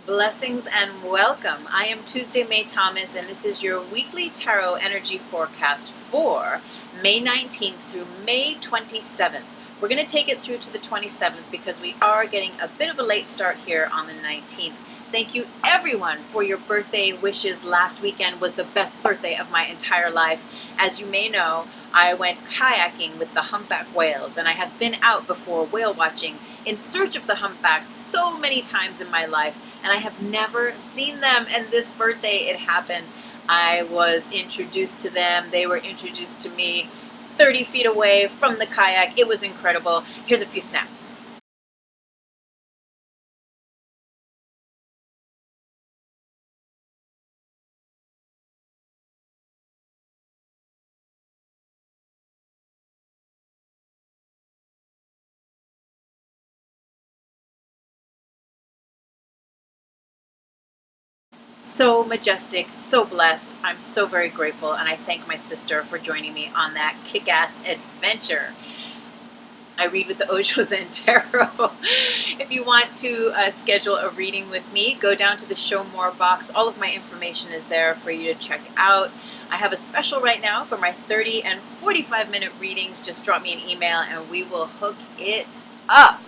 Blessings and welcome. I am Tuesday May Thomas, and this is your weekly tarot energy forecast for May 19th through May 27th. We're going to take it through to the 27th because we are getting a bit of a late start here on the 19th. Thank you everyone for your birthday wishes. Last weekend was the best birthday of my entire life. As you may know, I went kayaking with the humpback whales, and I have been out before whale watching in search of the humpbacks so many times in my life, and I have never seen them. And this birthday it happened. I was introduced to them. They were introduced to me 30 feet away from the kayak. It was incredible. Here's a few snaps. So majestic, so blessed. I'm so very grateful, and I thank my sister for joining me on that kick-ass adventure. I read with the Ojos and Tarot. If you want to schedule a reading with me, go down to the Show More box. All of my information is there for you to check out. I have a special right now for my 30 and 45-minute readings. Just drop me an email and we will hook it up.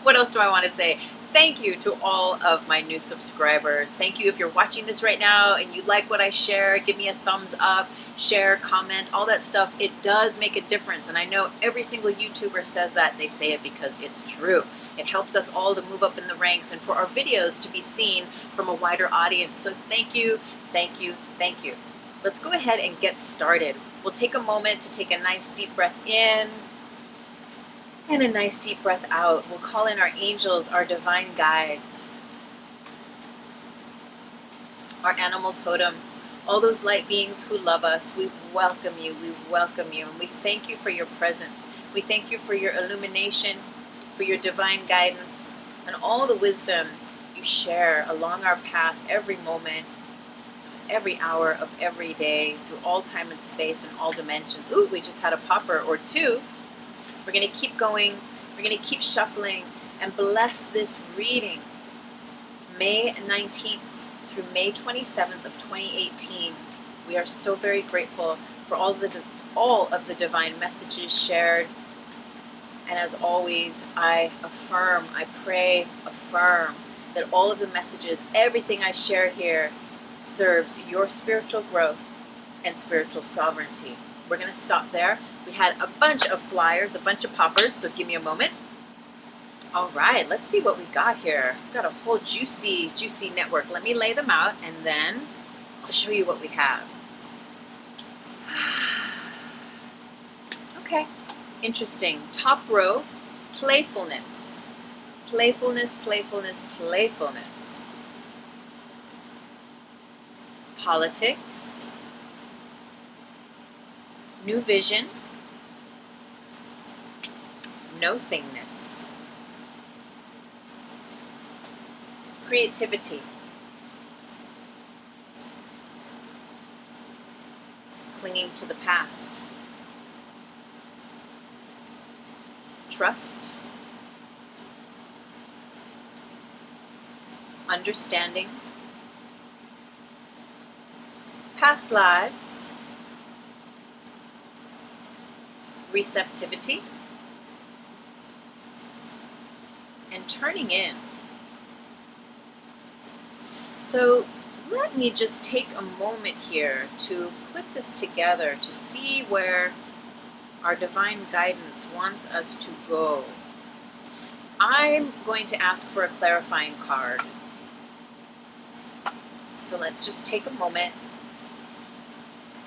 What else do I want to say? Thank you to all of my new subscribers. Thank you if you're watching this right now and you like what I share. Give me a thumbs up, share, comment, all that stuff. It does make a difference. And I know every single YouTuber says that. They say it because it's true. It helps us all to move up in the ranks and for our videos to be seen from a wider audience. So thank you, thank you, thank you. Let's go ahead and get started. We'll take a moment to take a nice deep breath in and a nice deep breath out. We'll call in our angels, our divine guides, our animal totems, all those light beings who love us. We welcome you, and we thank you for your presence. We thank you for your illumination, for your divine guidance, and all the wisdom you share along our path every moment, every hour of every day, through all time and space and all dimensions. Ooh, we just had a popper or two. We're going to keep going. We're going to keep shuffling and bless this reading. May 19th through May 27th of 2018. We are so very grateful for all of the divine messages shared. And as always, I affirm, I pray, affirm that all of the messages, everything I share here, serves your spiritual growth and spiritual sovereignty. We're going to stop there. We had a bunch of flyers, a bunch of poppers, so give me a moment. All right, let's see what we got here. We've got a whole juicy network. Let me lay them out, and then I'll show you what we have. Okay, interesting. Top row, playfulness. Playfulness, playfulness, playfulness. Politics. New vision. No-thingness. Creativity. Clinging to the past. Trust. Understanding. Past lives. Receptivity. And turning in. So let me just take a moment here to put this together to see where our divine guidance wants us to go. I'm going to ask for a clarifying card. So let's just take a moment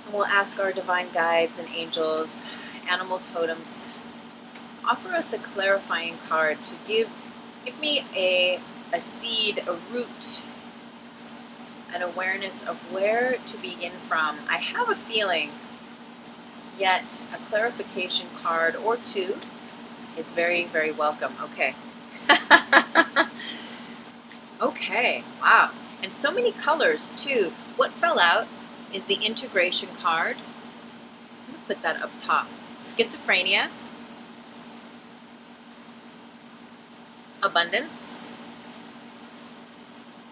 and we'll ask our divine guides and angels, animal totems, offer us a clarifying card to give me a seed, a root, an awareness of where to begin from. I have a feeling, yet a clarification card or two is very, very welcome. Okay. Okay, wow. And so many colors too. What fell out is the integration card. I'm going to put that up top. Schizophrenia. abundance,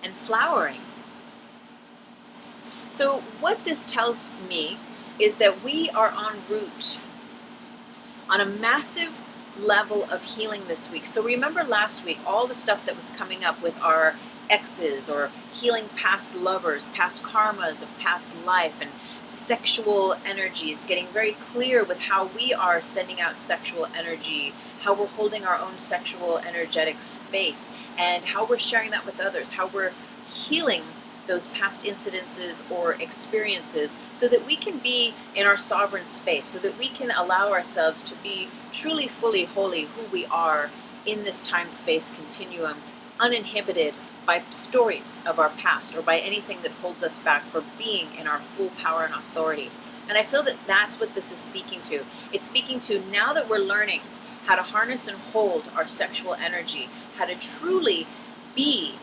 and flowering. So what this tells me is that we are en route on a massive level of healing this week. So remember last week, all the stuff that was coming up with our exes, or healing past lovers, past karmas of past life, and sexual energies, getting very clear with how we are sending out sexual energy, how we're holding our own sexual energetic space, and how we're sharing that with others, how we're healing those past incidences or experiences so that we can be in our sovereign space, so that we can allow ourselves to be truly, fully, wholly who we are in this time-space continuum, uninhibited by stories of our past or by anything that holds us back for being in our full power and authority. And I feel that that's what this is speaking to. It's speaking to, now that we're learning how to harness and hold our sexual energy, how to truly be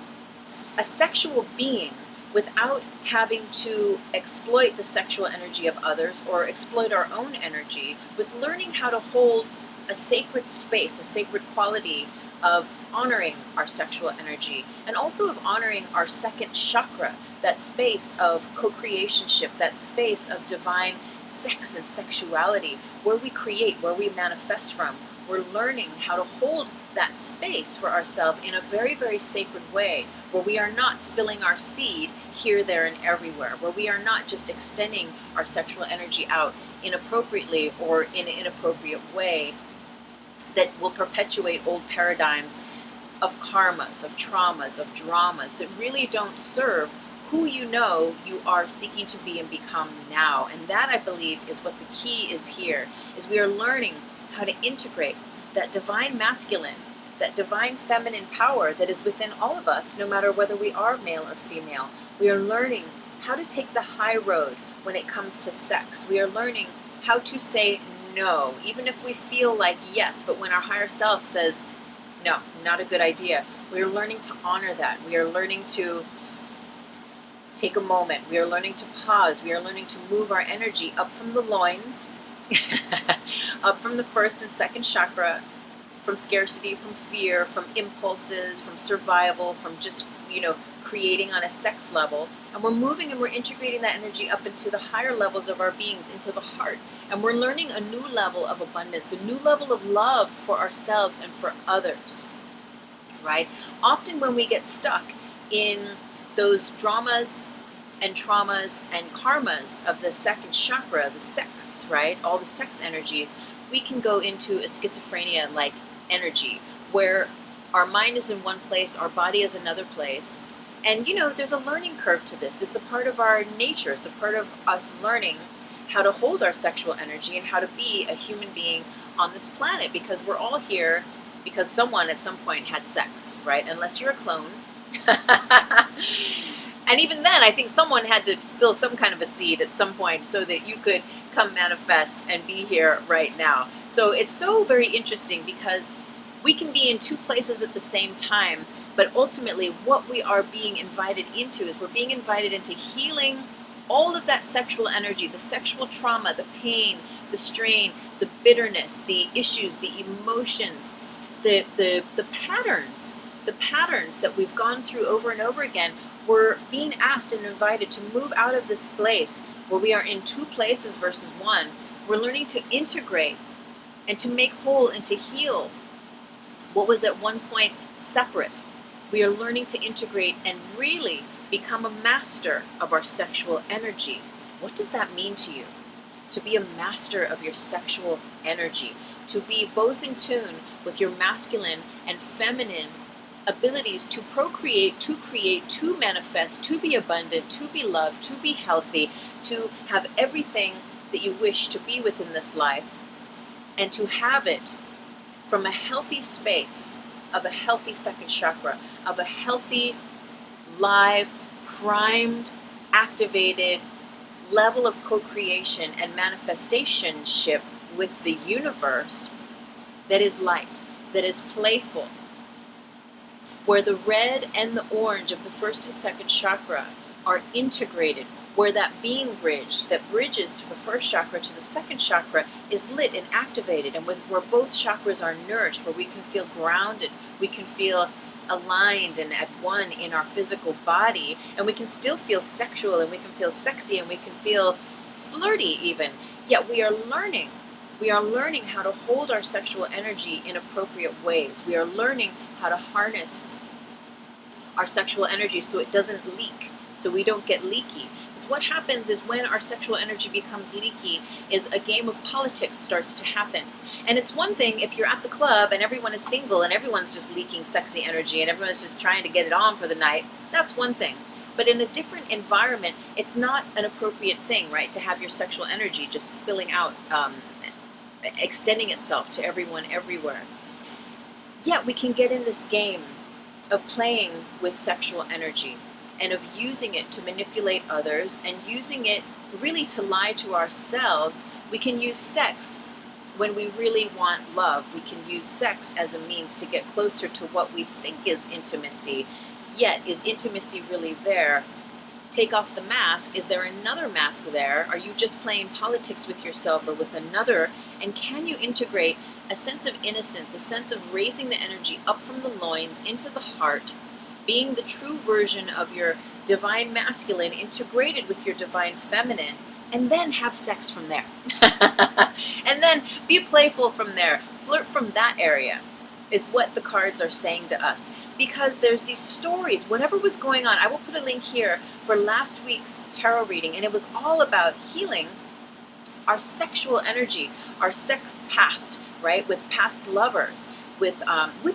a sexual being without having to exploit the sexual energy of others or exploit our own energy, with learning how to hold a sacred space, a sacred quality of honoring our sexual energy, and also of honoring our second chakra, that space of co-creationship, that space of divine sex and sexuality, where we create, where we manifest from. We're learning how to hold that space for ourselves in a very, very sacred way, where we are not spilling our seed here, there, and everywhere, where we are not just extending our sexual energy out inappropriately or in an inappropriate way that will perpetuate old paradigms of karmas, of traumas, of dramas that really don't serve who you know you are seeking to be and become now. And that, I believe, is what the key is here, is we are learning how to integrate that divine masculine, that divine feminine power that is within all of us, no matter whether we are male or female. We are learning how to take the high road when it comes to sex. We are learning how to say no, even if we feel like yes, but when our higher self says, no, not a good idea, we are learning to honor that. We are learning to take a moment. We are learning to pause. We are learning to move our energy up from the loins, up from the first and second chakra, from scarcity, from fear, from impulses, from survival, from just, creating on a sex level. And we're moving and we're integrating that energy up into the higher levels of our beings, into the heart. And we're learning a new level of abundance, a new level of love for ourselves and for others, right? Often when we get stuck in those dramas and traumas and karmas of the second chakra, the sex, right? All the sex energies, we can go into a schizophrenia-like energy where our mind is in one place, our body is another place. And there's a learning curve to this. It's a part of our nature. It's a part of us learning how to hold our sexual energy and how to be a human being on this planet, because we're all here because someone at some point had sex, right? Unless you're a clone. And even then, I think someone had to spill some kind of a seed at some point so that you could come manifest and be here right now. So it's so very interesting, because we can be in two places at the same time, but ultimately what we are being invited into is we're being invited into healing all of that sexual energy, the sexual trauma, the pain, the strain, the bitterness, the issues, the emotions, the patterns that we've gone through over and over again. We're being asked and invited to move out of this place where we are in two places versus one. We're learning to integrate and to make whole and to heal what was at one point separate. We are learning to integrate and really become a master of our sexual energy. What does that mean to you? To be a master of your sexual energy, to be both in tune with your masculine and feminine abilities to procreate, to create, to manifest, to be abundant, to be loved, to be healthy, to have everything that you wish to be within this life, and to have it from a healthy space of a healthy second chakra, of a healthy, live, primed, activated level of co-creation and manifestationship with the universe that is light, that is playful, where the red and the orange of the first and second chakra are integrated where that being bridge that bridges the first chakra to the second chakra is lit and activated, and where both chakras are nourished, where we can feel grounded, we can feel aligned and at one in our physical body, and we can still feel sexual, and we can feel sexy, and we can feel flirty even. Yet we are learning. We are learning how to hold our sexual energy in appropriate ways. We are learning how to harness our sexual energy so it doesn't leak, so we don't get leaky. Because what happens is when our sexual energy becomes leaky is a game of politics starts to happen. And it's one thing if you're at the club and everyone is single and everyone's just leaking sexy energy and everyone's just trying to get it on for the night. That's one thing. But in a different environment, it's not an appropriate thing, right, to have your sexual energy just spilling out, extending itself to everyone everywhere. Yet we can get in this game of playing with sexual energy and of using it to manipulate others and using it really to lie to ourselves. We can use sex when we really want love. We can use sex as a means to get closer to what we think is intimacy. Yet, is intimacy really there? Take off the mask. Is there another mask there? Are you just playing politics with yourself or with another? And can you integrate a sense of innocence, a sense of raising the energy up from the loins into the heart, being the true version of your divine masculine integrated with your divine feminine, and then have sex from there. And then be playful from there. Flirt from that area is what the cards are saying to us. Because there's these stories, whatever was going on. I will put a link here for last week's tarot reading, and it was all about healing our sexual energy, our sex past, right? With past lovers, with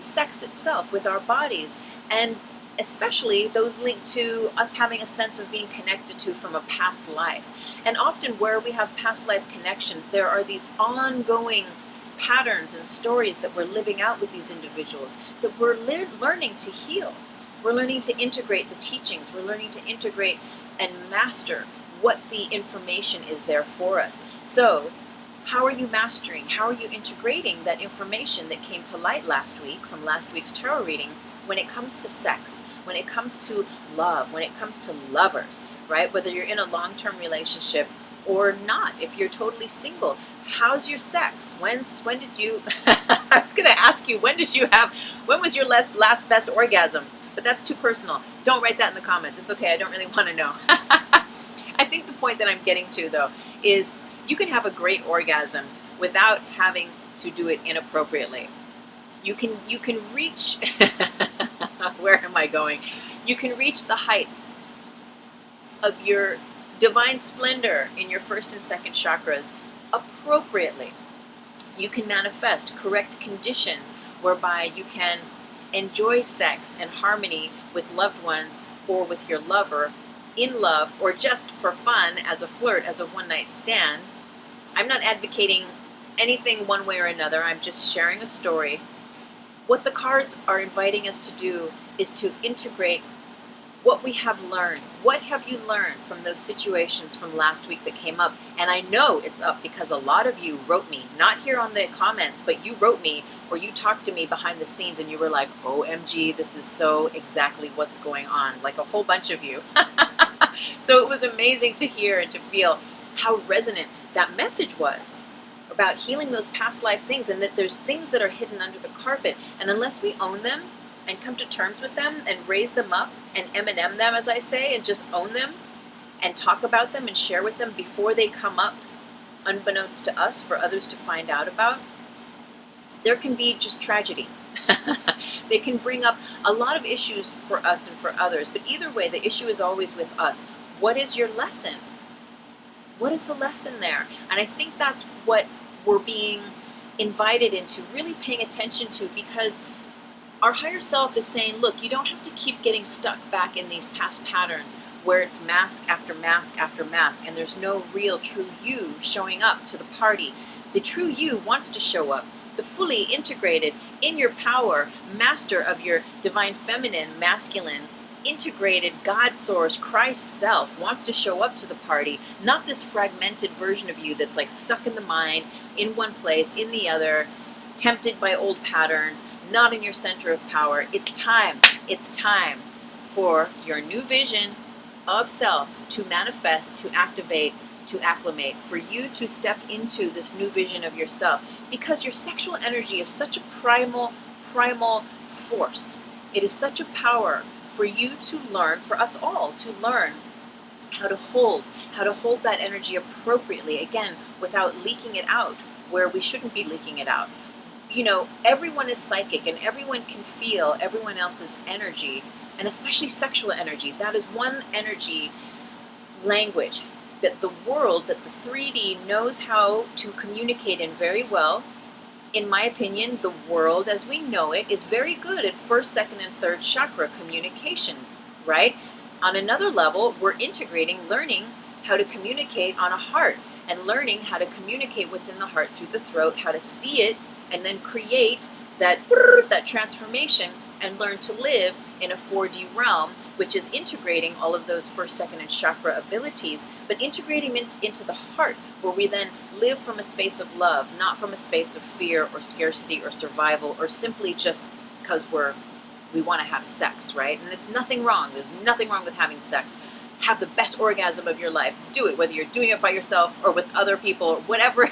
sex itself, with our bodies, and especially those linked to us having a sense of being connected to from a past life. And often where we have past life connections, there are these ongoing patterns and stories that we're living out with these individuals that we're learning to heal. We're learning to integrate the teachings. We're learning to integrate and master what the information is there for us. So how are you mastering? How are you integrating that information that came to light last week from last week's tarot reading when it comes to sex, when it comes to love, when it comes to lovers, right? Whether you're in a long-term relationship or not, if you're totally single, how's your sex? When did you, I was going to ask you, when was your last best orgasm? But that's too personal. Don't write that in the comments. It's okay. I don't really want to know. I think the point that I'm getting to, though, is you can have a great orgasm without having to do it inappropriately. You can reach, where am I going? You can reach the heights of your divine splendor in your first and second chakras appropriately. You can manifest correct conditions whereby you can enjoy sex and harmony with loved ones or with your lover, in love, or just for fun, as a flirt, as a one-night stand. I'm not advocating anything one way or another. I'm just sharing a story. What the cards are inviting us to do is to integrate what we have learned. What have you learned from those situations from last week that came up? And I know it's up because a lot of you wrote me, not here on the comments, but you wrote me or you talked to me behind the scenes and you were like, OMG, this is so exactly what's going on. Like a whole bunch of you. So it was amazing to hear and to feel how resonant that message was about healing those past life things, and that there's things that are hidden under the carpet. And unless we own them and come to terms with them and raise them up and M&M them, as I say, and just own them and talk about them and share with them before they come up, unbeknownst to us, for others to find out about, there can be just tragedy. They can bring up a lot of issues for us and for others. But either way, the issue is always with us. What is your lesson? What is the lesson there? And I think that's what we're being invited into really paying attention to, because our higher self is saying, look, you don't have to keep getting stuck back in these past patterns where it's mask after mask after mask and there's no real true you showing up to the party. The true you wants to show up. The fully integrated, in your power, master of your divine feminine, masculine, integrated God source, Christ self wants to show up to the party, not this fragmented version of you that's like stuck in the mind, in one place, in the other, tempted by old patterns, not in your center of power. It's time for your new vision, of self to manifest, to activate, to acclimate, for you to step into this new vision of yourself, because your sexual energy is such a primal force. It is such a power for you to learn, for us all to learn how to hold that energy appropriately, again, without leaking it out where we shouldn't be leaking it out. You know, everyone is psychic and everyone can feel everyone else's energy, and especially sexual energy. That is one energy language that the world, that the 3D knows how to communicate in very well. In my opinion, the world as we know it is very good at first, second, and third chakra communication, right? On another level, we're integrating, learning how to communicate on a heart, and learning how to communicate what's in the heart through the throat, how to see it, and then create that transformation, and learn to live in a 4D realm, which is integrating all of those first, second, and chakra abilities, but integrating into the heart, where we then live from a space of love, not from a space of fear or scarcity or survival, or simply just because we want to have sex, right? And it's nothing wrong. There's nothing wrong with having sex. Have the best orgasm of your life. Do it, whether you're doing it by yourself or with other people or whatever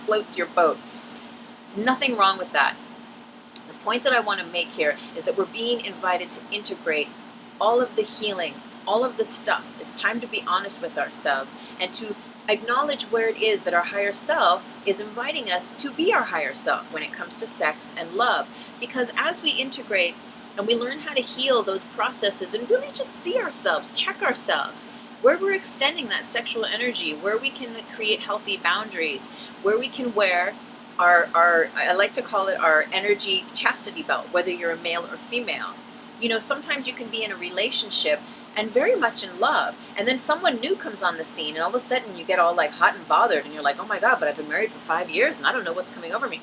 floats your boat. There's nothing wrong with that. The point that I want to make here is that we're being invited to integrate all of the healing, all of the stuff. It's time to be honest with ourselves and to acknowledge where it is that our higher self is inviting us to be our higher self when it comes to sex and love. Because as we integrate and we learn how to heal those processes and really just see ourselves, check ourselves, where we're extending that sexual energy, where we can create healthy boundaries, where we can wear our I like to call it our energy chastity belt, whether you're a male or female. You know, sometimes you can be in a relationship and very much in love, and then someone new comes on the scene, and all of a sudden you get all like hot and bothered, and you're like, oh my God, but I've been married for 5 years and I don't know what's coming over me.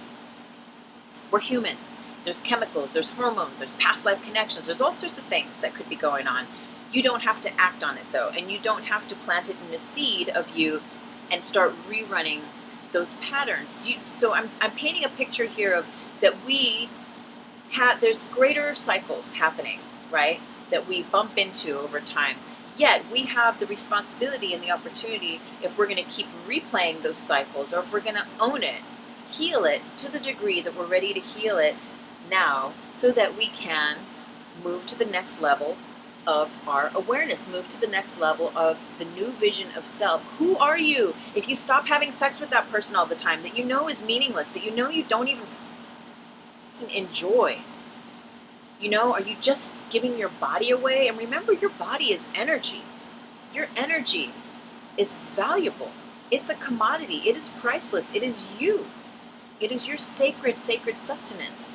We're human. There's chemicals, there's hormones, there's past life connections, there's all sorts of things that could be going on. You don't have to act on it though, and you don't have to plant it in a seed of you and start rerunning those patterns. So I'm painting a picture here of that there's greater cycles happening, right, that we bump into over time. Yet we have the responsibility and the opportunity, if we're going to keep replaying those cycles, or if we're going to own it, heal it to the degree that we're ready to heal it now, so that we can move to the next level of our awareness, move to the next level of the new vision of self. Who are you if you stop having sex with that person all the time that you know is meaningless, that you know you don't even enjoy? You know, are you just giving your body away? And remember, your body is energy. Your energy is valuable. It's a commodity. It is priceless. It is you. It is your sacred sustenance.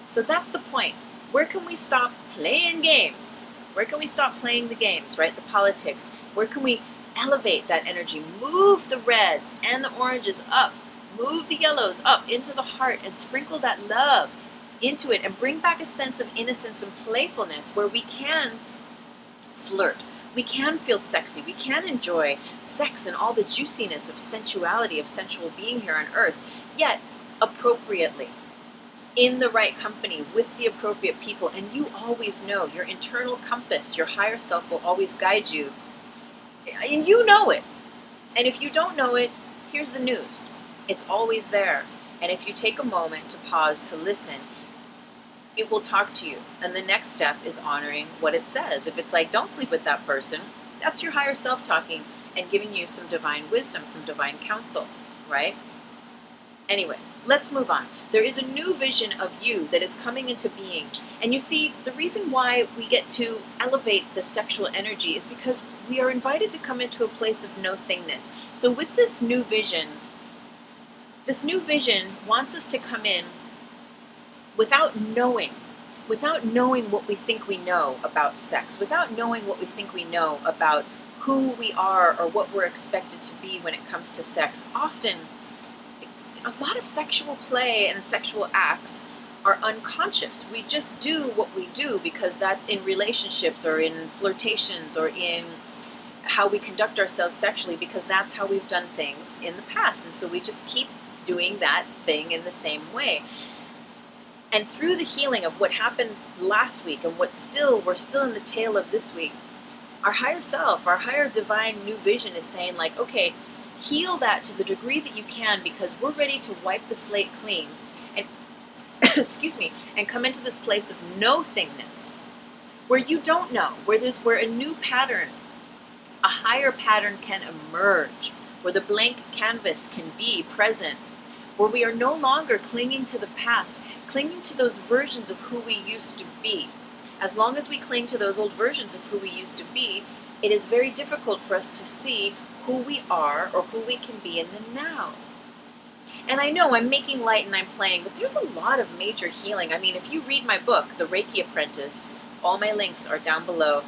So that's the point. Where can we stop playing games? Where can we stop playing the games, right? The politics. Where can we elevate that energy? Move the reds and the oranges up. Move the yellows up into the heart and sprinkle that love into it, and bring back a sense of innocence and playfulness where we can flirt. We can feel sexy. We can enjoy sex and all the juiciness of sensuality, of sensual being here on earth, yet appropriately, in the right company, with the appropriate people. And you always know, your internal compass, your higher self will always guide you. And you know it. And if you don't know it, here's the news. It's always there. And if you take a moment to pause, to listen, it will talk to you. And the next step is honoring what it says. If it's like, don't sleep with that person, that's your higher self talking and giving you some divine wisdom, some divine counsel, right? Anyway, let's move on. There is a new vision of you that is coming into being. And you see, the reason why we get to elevate the sexual energy is because we are invited to come into a place of no-thingness. So with this new vision wants us to come in without knowing what we think we know about sex, without knowing what we think we know about who we are or what we're expected to be when it comes to sex. Often, a lot of sexual play and sexual acts are unconscious. We just do what we do because that's in relationships or in flirtations or in how we conduct ourselves sexually, because that's how we've done things in the past. And so we just keep doing that thing in the same way. And through the healing of what happened last week and we're still in the tail of this week, Our higher self, our higher divine new vision is saying like, okay, heal that to the degree that you can, because we're ready to wipe the slate clean and excuse me, and come into this place of no-thingness, where you don't know, where a new pattern, a higher pattern can emerge, where the blank canvas can be present, where we are no longer clinging to the past, clinging to those versions of who we used to be. As long as we cling to those old versions of who we used to be, it is very difficult for us to see who we are or who we can be in the now. And I know I'm making light and I'm playing, but there's a lot of major healing. I mean, if you read my book, The Reiki Apprentice, all my links are down below.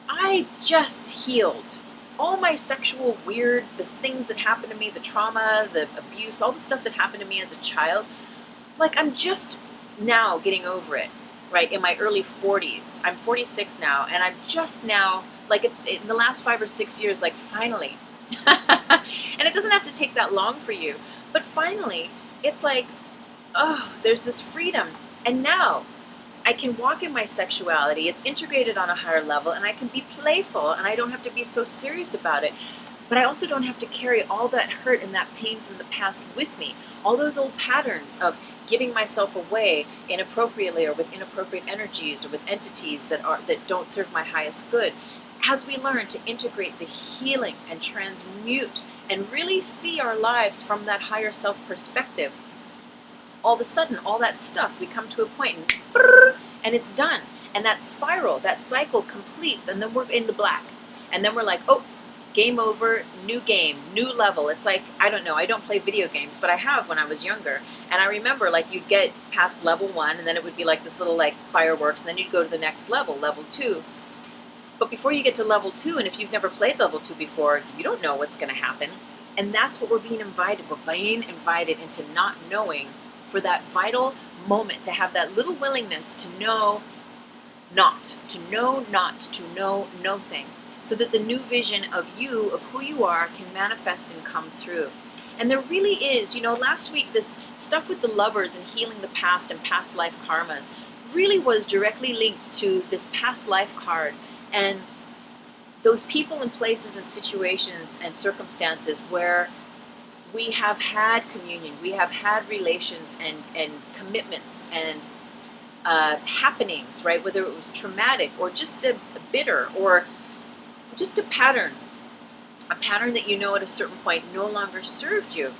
I just healed all my sexual weird, the things that happened to me, the trauma, the abuse, all the stuff that happened to me as a child. Like, I'm just now getting over it, right? In my early 40s. I'm 46 now, and I'm just now, like, it's in the last 5 or 6 years, like, finally. And it doesn't have to take that long for you, but finally, it's like, oh, there's this freedom. And now I can walk in my sexuality. It's integrated on a higher level, and I can be playful, and I don't have to be so serious about it. But I also don't have to carry all that hurt and that pain from the past with me. All those old patterns of giving myself away inappropriately or with inappropriate energies or with entities that don't serve my highest good. As we learn to integrate the healing and transmute and really see our lives from that higher self perspective, all of a sudden, all that stuff, we come to a point and it's done. And that spiral, that cycle completes, and then we're in the black. And then we're like, oh, game over, new game, new level. It's like, I don't know, I don't play video games, but I have when I was younger. And I remember, like, you'd get past level 1, and then it would be like this little, like, fireworks, and then you'd go to the next level, level 2. But before you get to level 2, and if you've never played level 2 before, you don't know what's going to happen. And that's what we're being invited. We're being invited into not knowing, for that vital moment, to have that little willingness to know not, to know nothing, so that the new vision of you, of who you are, can manifest and come through. And there really is, last week, this stuff with the lovers and healing the past and past life karmas really was directly linked to this past life card and those people and places and situations and circumstances where we have had communion, we have had relations and commitments and happenings, right? Whether it was traumatic or just a bitter or just a pattern that at a certain point no longer served you.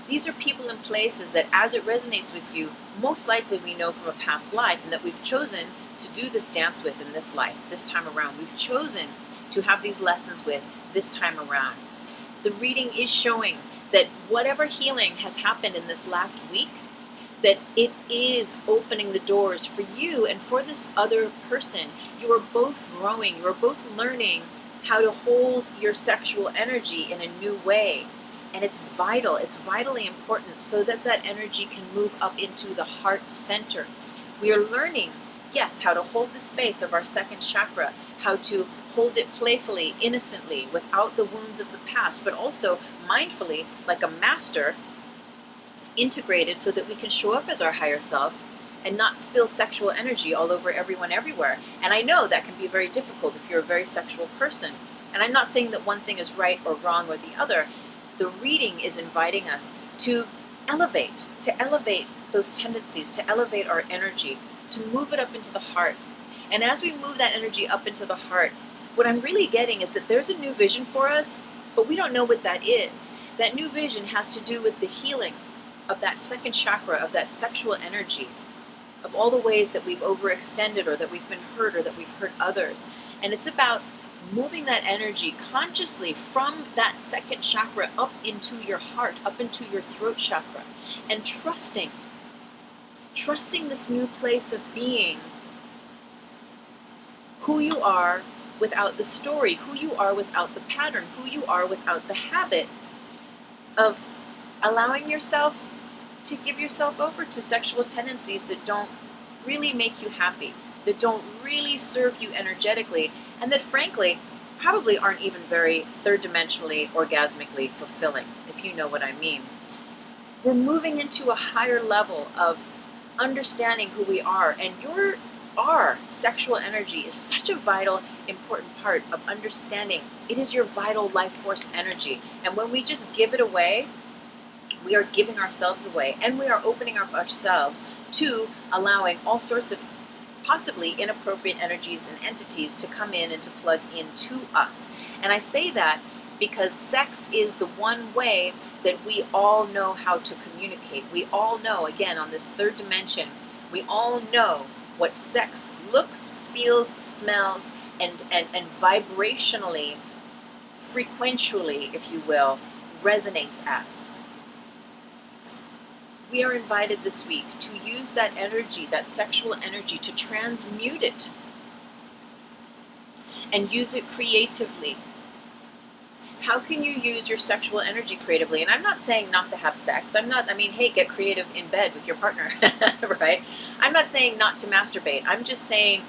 These are people and places that, as it resonates with you, most likely we know from a past life, and that we've chosen to do this dance with in this life, this time around. We've chosen to have these lessons with this time around. The reading is showing that whatever healing has happened in this last week, that it is opening the doors for you and for this other person. You are both growing, you are both learning how to hold your sexual energy in a new way. And it's vital, it's vitally important, so that that energy can move up into the heart center. We are learning, yes, how to hold the space of our second chakra, how to hold it playfully, innocently, without the wounds of the past, but also mindfully, like a master, integrated so that we can show up as our higher self and not spill sexual energy all over everyone everywhere. And I know that can be very difficult if you're a very sexual person. And I'm not saying that one thing is right or wrong or the other. The reading is inviting us to elevate those tendencies, to elevate our energy, to move it up into the heart. And as we move that energy up into the heart, what I'm really getting is that there's a new vision for us, but we don't know what that is. That new vision has to do with the healing of that second chakra, of that sexual energy, of all the ways that we've overextended or that we've been hurt or that we've hurt others. And it's about moving that energy consciously from that second chakra up into your heart, up into your throat chakra, and trusting this new place of being who you are without the story, who you are without the pattern, who you are without the habit of allowing yourself to give yourself over to sexual tendencies that don't really make you happy, that don't really serve you energetically, and that frankly probably aren't even very third-dimensionally orgasmically fulfilling, if you know what I mean. We're moving into a higher level of understanding who we are, and your our sexual energy is such a vital, important part of understanding. It is your vital life force energy. And when we just give it away, we are giving ourselves away, and we are opening up ourselves to allowing all sorts of possibly inappropriate energies and entities to come in and to plug into us. And I say that because sex is the one way that we all know how to communicate. We all know, again, on this third dimension, we all know what sex looks, feels, smells, and vibrationally, frequentially, if you will, resonates as. We are invited this week to use that energy, that sexual energy, to transmute it and use it creatively. How can you use your sexual energy creatively? And I'm not saying not to have sex. Hey, get creative in bed with your partner, right? I'm not saying not to masturbate. I'm just saying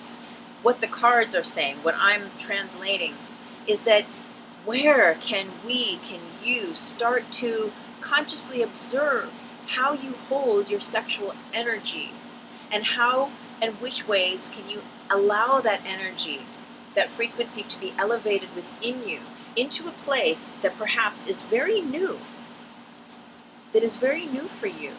what the cards are saying, what I'm translating, is that where can you start to consciously observe how you hold your sexual energy, and how and which ways can you allow that energy, that frequency, to be elevated within you into a place that perhaps is very new, that is very new for you,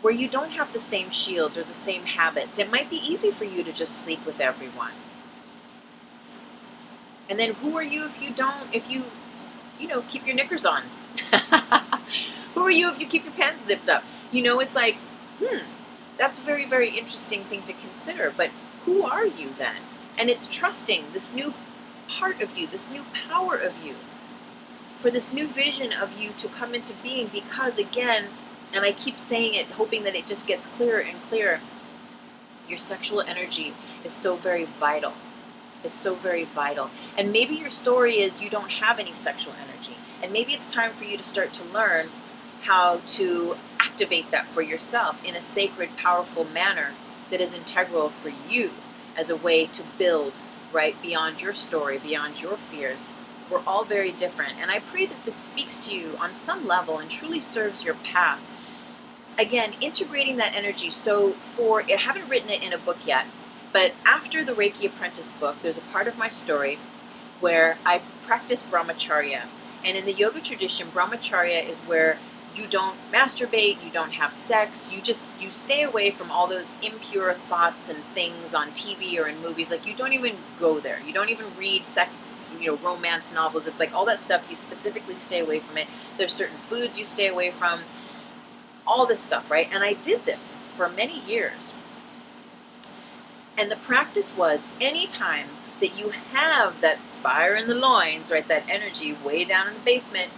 where you don't have the same shields or the same habits. It might be easy for you to just sleep with everyone. And then who are you if you keep your knickers on? Who are you if you keep your pants zipped up? It's like, that's a very, very interesting thing to consider. But who are you then? And it's trusting this new part of you, this new power of you, for this new vision of you to come into being. Because again, and I keep saying it, hoping that it just gets clearer and clearer, your sexual energy is so very vital. Is so very vital. And maybe your story is you don't have any sexual energy. And maybe it's time for you to start to learn how to activate that for yourself in a sacred, powerful manner that is integral for you as a way to build right beyond your story, beyond your fears. We're all very different. And I pray that this speaks to you on some level and truly serves your path. Again, integrating that energy. So I haven't written it in a book yet, but after the Reiki Apprentice book, there's a part of my story where I practice brahmacharya. And in the yoga tradition, brahmacharya is where you don't masturbate, you don't have sex, you stay away from all those impure thoughts and things on TV or in movies. Like, you don't even go there. You don't even read sex, romance novels. It's like all that stuff, you specifically stay away from it. There's certain foods you stay away from, all this stuff, right? And I did this for many years. And the practice was, anytime that you have that fire in the loins, right, that energy way down in the basement,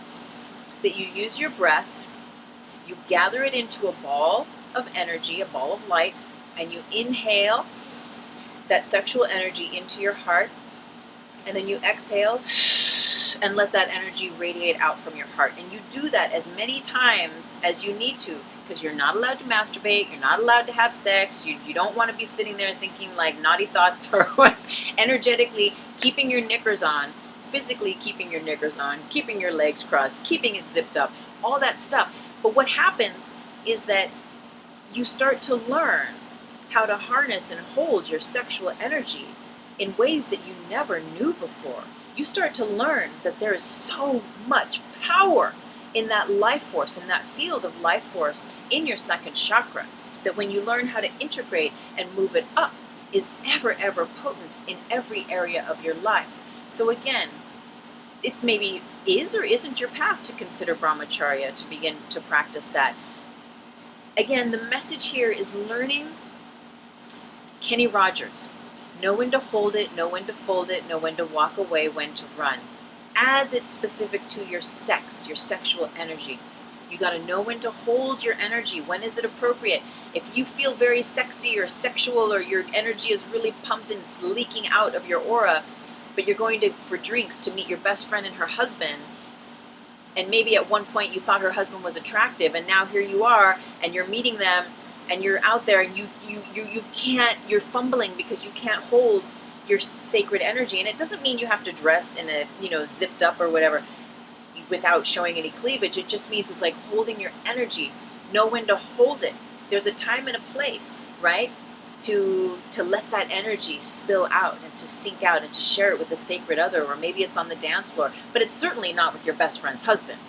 that you use your breath, you gather it into a ball of energy, a ball of light, and you inhale that sexual energy into your heart, and then you exhale and let that energy radiate out from your heart. And you do that as many times as you need to, because you're not allowed to masturbate, you're not allowed to have sex, you don't want to be sitting there thinking like naughty thoughts or energetically keeping your knickers on, physically keeping your knickers on, keeping your legs crossed, keeping it zipped up, all that stuff. But what happens is that you start to learn how to harness and hold your sexual energy in ways that you never knew before. You start to learn that there is so much power in that life force, in that field of life force in your second chakra, that when you learn how to integrate and move it up, is ever, ever potent in every area of your life. So again, it's maybe is or isn't your path to consider brahmacharya, to begin to practice that. Again, the message here is learning Kenny Rogers. Know when to hold it, know when to fold it, know when to walk away, when to run. As it's specific to your sex, your sexual energy. You got to know when to hold your energy. When is it appropriate? If you feel very sexy or sexual, or your energy is really pumped and it's leaking out of your aura, but you're going for drinks to meet your best friend and her husband, and maybe at one point you thought her husband was attractive, and now here you are and you're meeting them and you're out there and you're fumbling because you can't hold your sacred energy. And it doesn't mean you have to dress in a zipped up or whatever without showing any cleavage. It just means it's like holding your energy. Know when to hold it. There's a time and a place, right? to let that energy spill out and to sink out and to share it with a sacred other, or maybe it's on the dance floor, but it's certainly not with your best friend's husband.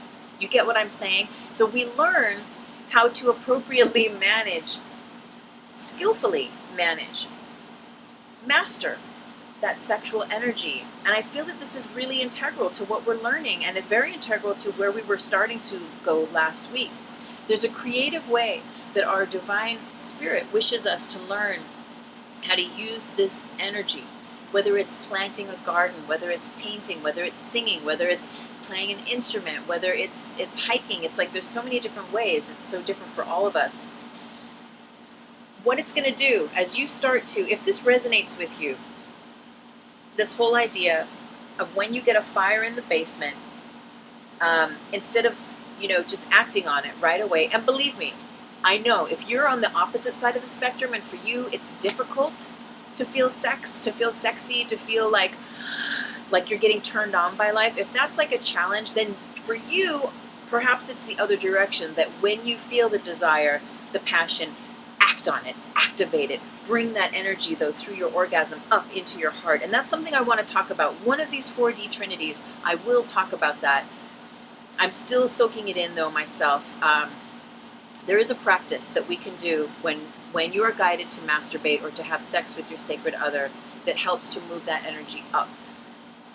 You get what I'm saying? So we learn how to appropriately manage, skillfully manage, master that sexual energy. And I feel that this is really integral to what we're learning, and it's very integral to where we were starting to go last week. There's a creative way that our divine spirit wishes us to learn how to use this energy, whether it's planting a garden, whether it's painting, whether it's singing, whether it's playing an instrument, whether it's hiking. It's like there's so many different ways. It's so different for all of us. What it's going to do as you start to, if this resonates with you, this whole idea of when you get a fire in the basement, instead of, just acting on it right away. And believe me, I know if you're on the opposite side of the spectrum and for you it's difficult to feel to feel sexy, to feel like you're getting turned on by life, if that's like a challenge, then for you, perhaps it's the other direction, that when you feel the desire, the passion, act on it, activate it, bring that energy though through your orgasm up into your heart. And that's something I want to talk about. One of these 4D trinities, I will talk about that. I'm still soaking it in though myself. There is a practice that we can do when you are guided to masturbate or to have sex with your sacred other that helps to move that energy up.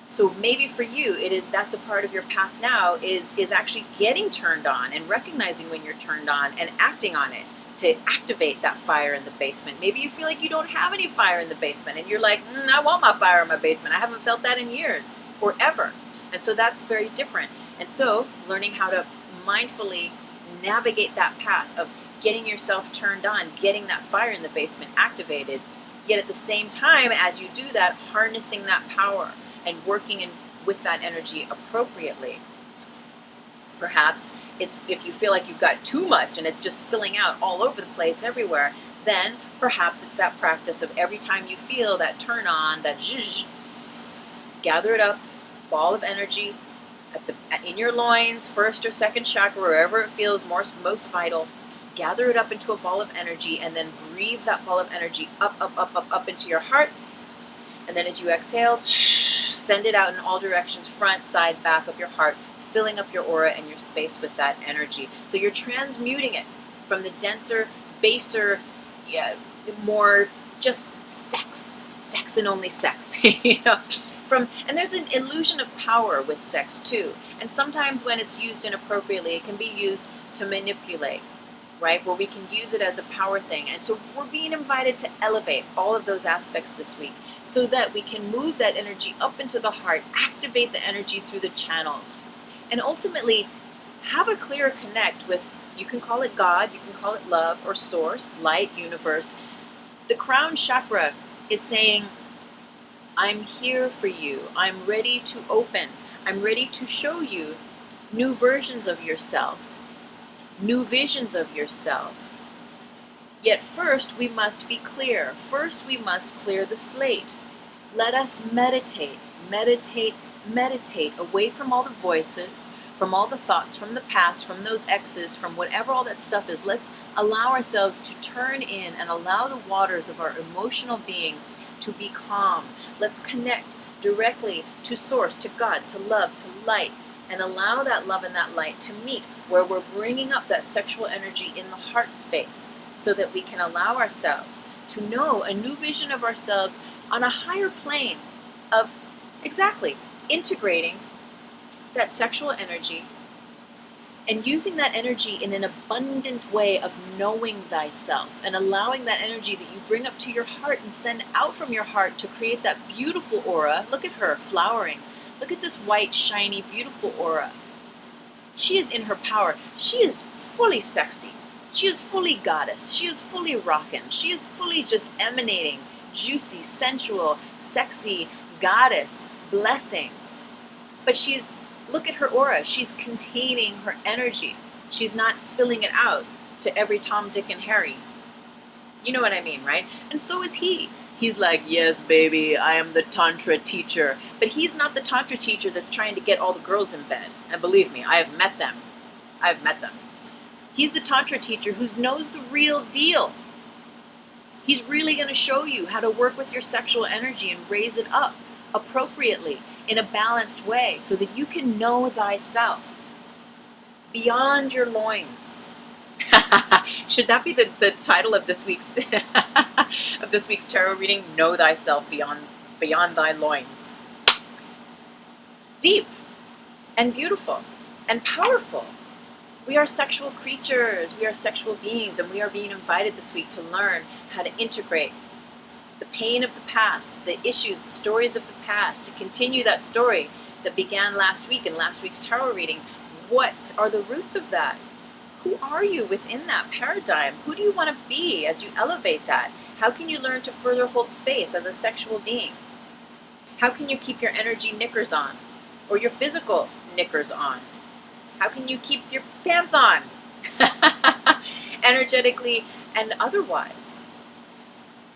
So maybe for you, that's a part of your path now is actually getting turned on and recognizing when you're turned on and acting on it to activate that fire in the basement. Maybe you feel like you don't have any fire in the basement and you're like, I want my fire in my basement. I haven't felt that in years or ever. And so that's very different. And so learning how to mindfully navigate that path of getting yourself turned on, getting that fire in the basement activated, yet at the same time as you do that, harnessing that power and working with that energy appropriately. Perhaps it's if you feel like you've got too much and it's just spilling out all over the place everywhere, then perhaps it's that practice of every time you feel that turn on, that zhuzh, gather it up, ball of energy, in your loins, first or second chakra, wherever it feels most vital, gather it up into a ball of energy and then breathe that ball of energy up into your heart. And then as you exhale, send it out in all directions, front, side, back of your heart, filling up your aura and your space with that energy. So you're transmuting it from the denser, baser, more just sex and only sex, and there's an illusion of power with sex too. And sometimes when it's used inappropriately, it can be used to manipulate, right? Where we can use it as a power thing. And so we're being invited to elevate all of those aspects this week so that we can move that energy up into the heart, activate the energy through the channels, and ultimately have a clearer connect with, you can call it God, you can call it love or source, light, universe. The crown chakra is saying, I'm here for you. I'm ready to open. I'm ready to show you new versions of yourself, new visions of yourself. Yet first we must be clear. First we must clear the slate. Let us meditate, meditate, meditate away from all the voices, from all the thoughts, from the past, from those exes, from whatever all that stuff is. Let's allow ourselves to turn in and allow the waters of our emotional being to be calm. Let's connect directly to source, to God, to love, to light, and allow that love and that light to meet where we're bringing up that sexual energy in the heart space so that we can allow ourselves to know a new vision of ourselves on a higher plane of exactly integrating that sexual energy and using that energy in an abundant way of knowing thyself and allowing that energy that you bring up to your heart and send out from your heart to create that beautiful aura. Look at her flowering. Look at this white, shiny, beautiful aura. She is in her power. She is fully sexy. She is fully goddess. She is fully rockin'. She is fully just emanating juicy, sensual, sexy goddess blessings. But look at her aura. She's containing her energy. She's not spilling it out to every Tom, Dick, and Harry. You know what I mean, right? And so is he. He's like, yes, baby, I am the Tantra teacher. But he's not the Tantra teacher that's trying to get all the girls in bed. And believe me, I have met them. He's the Tantra teacher who knows the real deal. He's really going to show you how to work with your sexual energy and raise it up appropriately in a balanced way so that you can know thyself beyond your loins. Should that be the title of this week's of this week's tarot reading? Know thyself beyond thy loins. Deep and beautiful and powerful. We are sexual creatures, we are sexual beings, and we are being invited this week to learn how to integrate the pain of the past, the issues, the stories of the past, to continue that story that began last week in last week's tarot reading. What are the roots of that? Who are you within that paradigm? Who do you want to be as you elevate that? How can you learn to further hold space as a sexual being? How can you keep your energy knickers on? Or your physical knickers on? How can you keep your pants on? Energetically and otherwise.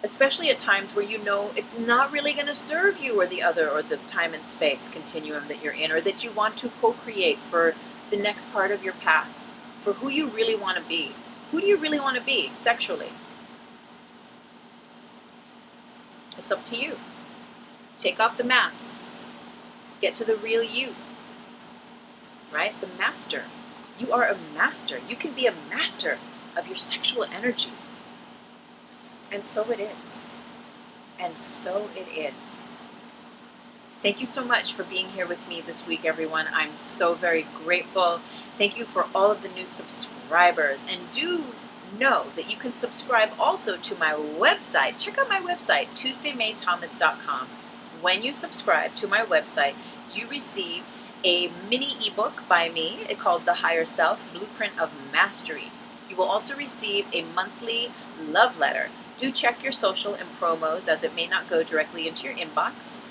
Especially at times where you know it's not really going to serve you or the other or the time and space continuum that you're in, or that you want to co-create for the next part of your path, for who you really want to be. Who do you really want to be sexually? It's up to you. Take off the masks. Get to the real you. Right? The master. You are a master. You can be a master of your sexual energy. And so it is. And so it is. Thank you so much for being here with me this week, everyone. I'm so very grateful. Thank you for all of the new subscribers. And do know that you can subscribe also to my website. Check out my website, TuesdayMayThomas.com. When you subscribe to my website, you receive a mini ebook by me called The Higher Self, Blueprint of Mastery. You will also receive a monthly love letter. Do check your social and promos, as it may not go directly into your inbox.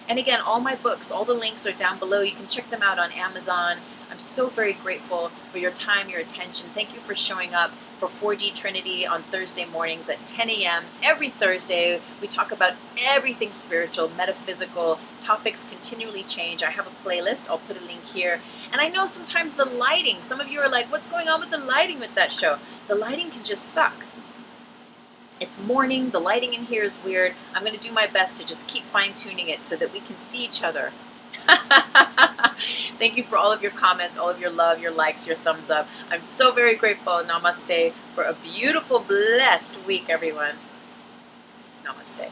And again, all my books, all the links are down below. You can check them out on Amazon. I'm so very grateful for your time, your attention. Thank you for showing up for 4D Trinity on Thursday mornings at 10 a.m. Every Thursday, we talk about everything spiritual, metaphysical. Topics continually change. I have a playlist. I'll put a link here. And I know sometimes the lighting, some of you are like, what's going on with the lighting with that show? The lighting can just suck. It's morning, the lighting in here is weird. I'm going to do my best to just keep fine-tuning it so that we can see each other. Thank you for all of your comments, all of your love, your likes, your thumbs up. I'm so very grateful. Namaste for a beautiful, blessed week, everyone. Namaste.